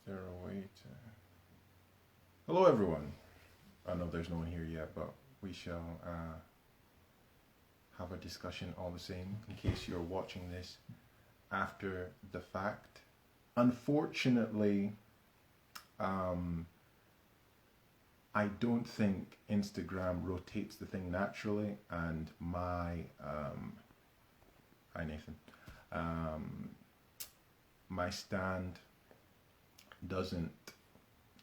there a way to... Hello everyone. I know there's no one here yet, but we shall have a discussion all the same in case you're watching this after the fact. Unfortunately, I don't think Instagram rotates the thing naturally, and hi Nathan, my stand doesn't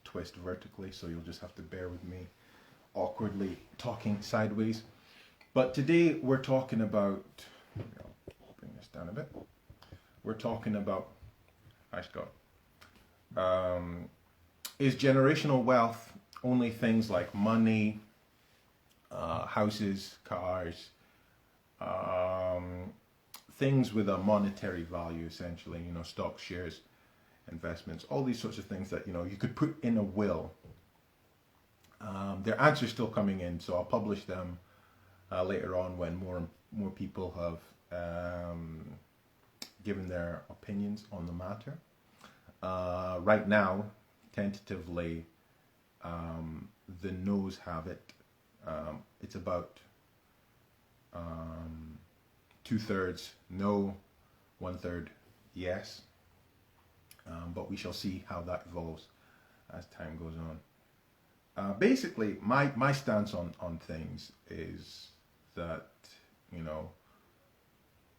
twist vertically, so you'll just have to bear with me awkwardly talking sideways. But today we're talking about, I'll bring this down a bit. We're talking about, hi Scott, is generational wealth only things like money, houses, cars, things with a monetary value, essentially, stocks, shares, investments, all these sorts of things that, you could put in a will. Their answers still coming in, so I'll publish them later on when more people have given their opinions on the matter. Right now, tentatively, the no's have it. It's about 2/3 no, 1/3 yes. But we shall see how that evolves as time goes on. Basically, my stance on things is that,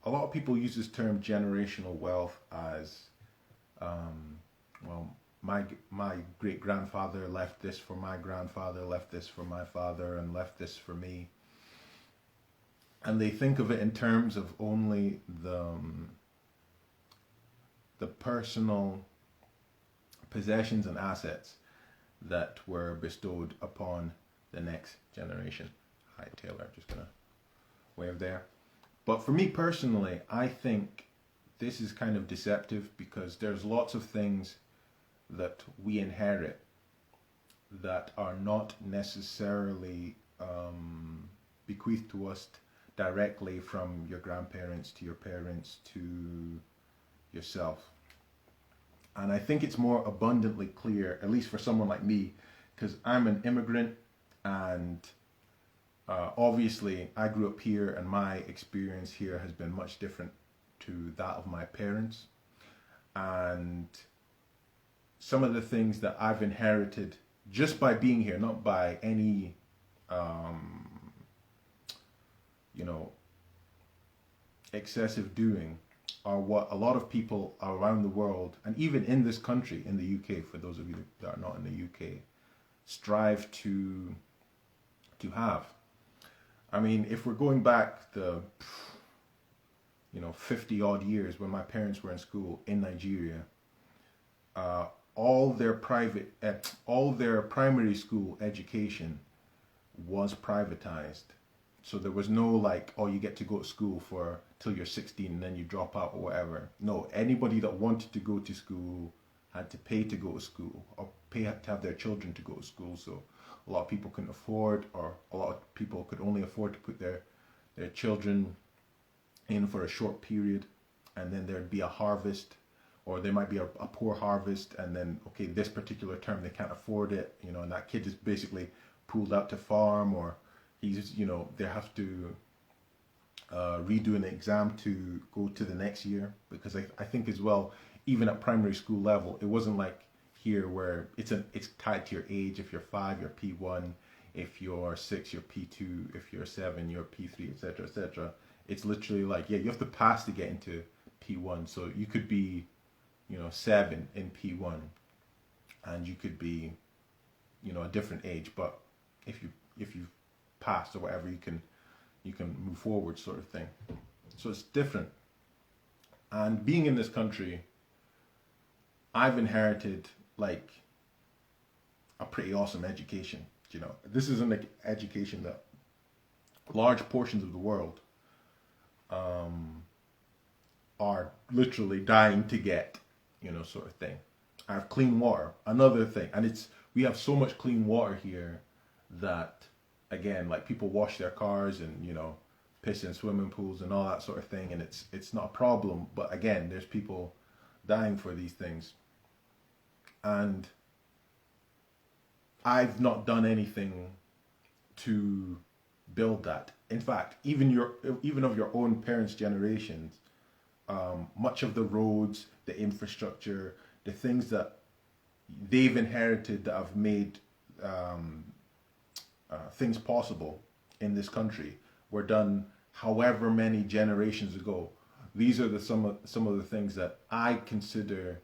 a lot of people use this term generational wealth as, well, my great-grandfather left this for my grandfather, left this for my father, and left this for me. And they think of it in terms of only the personal possessions and assets that were bestowed upon the next generation. Hi Taylor, just gonna wave there. But for me personally, I think this is kind of deceptive because there's lots of things that we inherit that are not necessarily bequeathed to us directly from your grandparents to your parents to yourself. And I think it's more abundantly clear, at least for someone like me, because I'm an immigrant, and obviously I grew up here and my experience here has been much different to that of my parents. And some of the things that I've inherited just by being here, not by any, excessive doing, are what a lot of people around the world, and even in this country, in the UK, for those of you that are not in the UK, strive to have. I mean, if we're going back the 50 odd years when my parents were in school in Nigeria, all their primary school education was privatized. So there was no like, oh, you get to go to school for till you're 16 and then you drop out or whatever. No, anybody that wanted to go to school had to pay to go to school, or pay to have their children to go to school. So a lot of people couldn't afford, or a lot of people could only afford to put their children in for a short period, and then there'd be a harvest, or there might be a poor harvest, and then, okay, this particular term they can't afford it, and that kid is basically pulled out to farm, or he's, they have to redo an exam to go to the next year, because I think as well, even at primary school level, it wasn't like here where it's tied to your age. If you're 5, you're P1. If you're 6, you're P2. If you're 7, you're P3, etc., etc. It's literally like, yeah, you have to pass to get into P1. So you could be, 7 in P1, and you could be, a different age. But if you passed or whatever, you can move forward, sort of thing. So it's different. And being in this country, I've inherited like a pretty awesome education. This is an education that large portions of the world are literally dying to get, sort of thing. I have clean water, another thing, and we have so much clean water here that, again, like, people wash their cars and piss in swimming pools and all that sort of thing, and it's not a problem. But again, there's people dying for these things. And I've not done anything to build that. In fact, even of your own parents' generations, much of the roads, the infrastructure, the things that they've inherited that have made things possible in this country were done however many generations ago. These are some of the things that I consider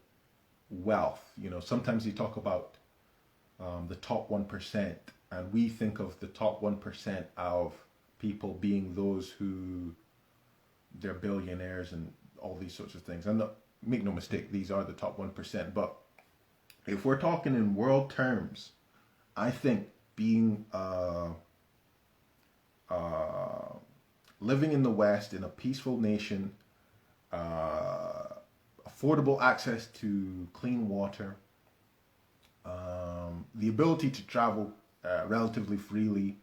wealth. You know, sometimes you talk about the top 1%, and we think of the top 1% of people being those who they're billionaires and all these sorts of things. And make no mistake, these are the top 1%. But if we're talking in world terms, I think being living in the West in a peaceful nation, affordable access to clean water, the ability to travel relatively freely,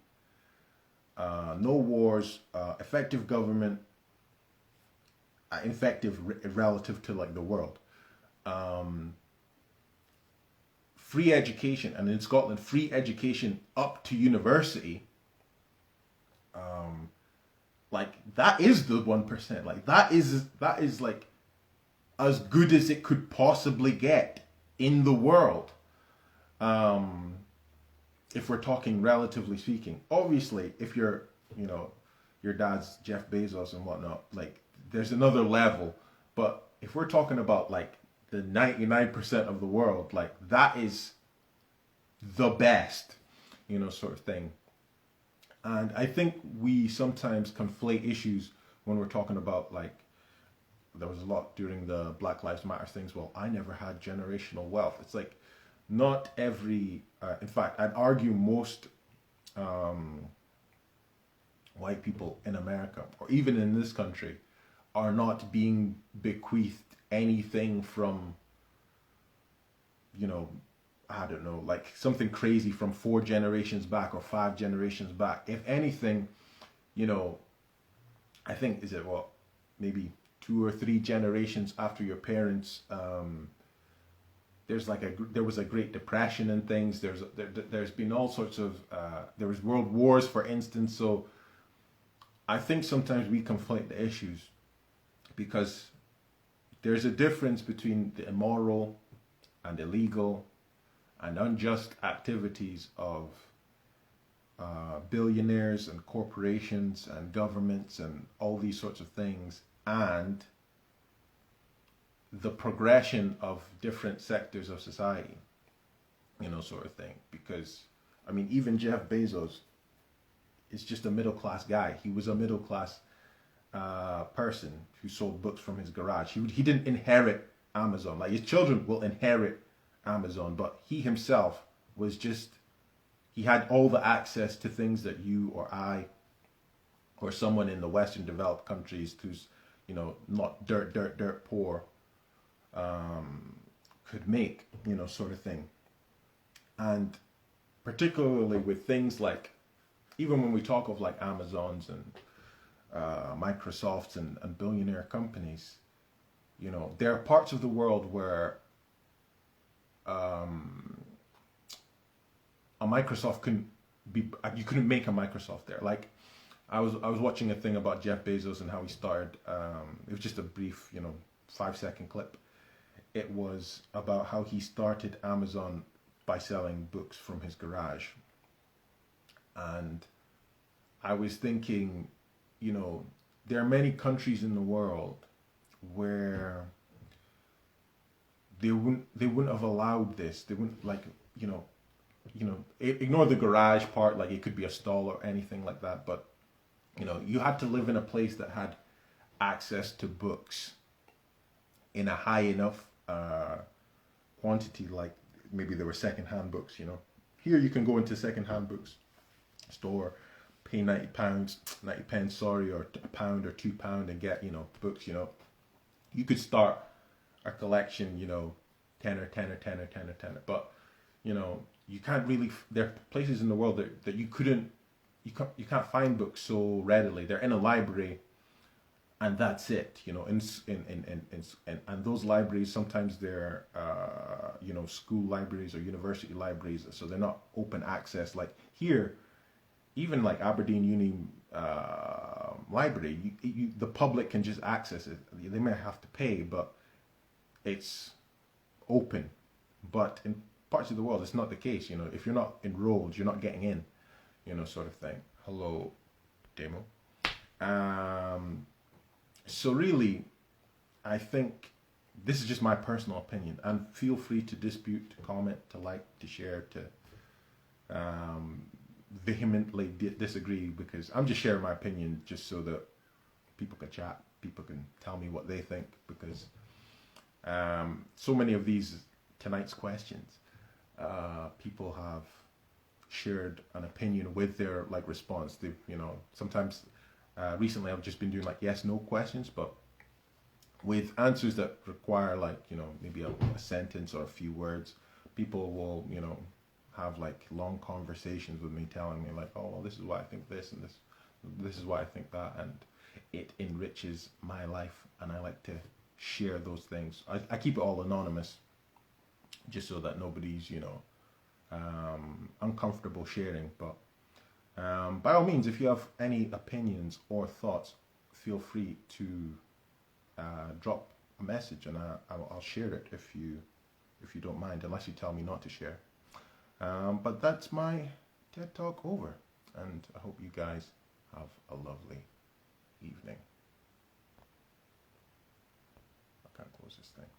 no wars, effective government, relative to like the world, free education, and in Scotland, free education up to university. Like that is the 1%. Like that is like as good as it could possibly get in the world. If we're talking relatively speaking, obviously, if you're, you know, your dad's Jeff Bezos and whatnot, like there's another level. But if we're talking about like the 99% of the world, like that is the best, you know, sort of thing. And I think we sometimes conflate issues when we're talking about, like, there was a lot during the Black Lives Matter things. Well, I never had generational wealth. It's like not every, in fact, I'd argue most white people in America, or even in this country, are not being bequeathed anything from, you know, I don't know, like something crazy from 4 generations back or 5 generations back. If anything, you know, I think, is it what, maybe 2 or 3 generations after your parents, there's like there was a Great Depression and things. There's been all sorts of, there was world wars, for instance. So I think sometimes we conflate the issues, because there's a difference between the immoral and illegal and unjust activities of billionaires and corporations and governments and all these sorts of things, and the progression of different sectors of society, you know, sort of thing. Because, I mean, even Jeff Bezos is just a middle class guy. He was a middle class person who sold books from his garage. He didn't inherit Amazon. Like, his children will inherit Amazon, but he himself was just, he had all the access to things that you or I or someone in the Western developed countries who's, you know, not dirt poor could make, you know, sort of thing. And particularly with things like, even when we talk of like Amazons and Microsofts and billionaire companies, you know, there are parts of the world where a Microsoft couldn't be, you couldn't make a Microsoft there. Like, I was watching a thing about Jeff Bezos and how he started. It was just a brief, you know, 5-second clip. It was about how he started Amazon by selling books from his garage. And I was thinking, you know, there are many countries in the world where they wouldn't have allowed this. They wouldn't, like, you know, ignore the garage part, like it could be a stall or anything like that, but, you know, you had to live in a place that had access to books in a high enough quantity, like maybe there were second-hand books, you know. Here you can go into second-hand books store, pay £90, sorry, or £1 or £2 and get, you know, books, you know. You could start a collection, you know, tenner, but, you know, you can't really, there are places in the world that you can't find books so readily. They're in a library, and that's it. You know, and those libraries, sometimes they're you know, school libraries or university libraries, so they're not open access. Like here, even like Aberdeen Uni library, the public can just access it. They may have to pay, but it's open. But in parts of the world, it's not the case. You know, if you're not enrolled, you're not getting in. You know, sort of thing. Hello, demo. So really, I think this is just my personal opinion, and feel free to dispute, to comment, to like, to share, to vehemently disagree, because I'm just sharing my opinion just so that people can chat, people can tell me what they think, because so many of these tonight's questions, people have shared an opinion with their like response. They've, you know, sometimes recently I've just been doing like yes no questions, but with answers that require like, you know, maybe a sentence or a few words, people will, you know, have like long conversations with me, telling me like, oh well, this is why I think this, and this is why I think that, and it enriches my life, and I like to share those things. I keep it all anonymous, just so that nobody's, you know, uncomfortable sharing. But by all means, if you have any opinions or thoughts, feel free to drop a message, and I'll share it if you don't mind, unless you tell me not to share. But that's my TED Talk over, and I hope you guys have a lovely evening. I can't close this thing.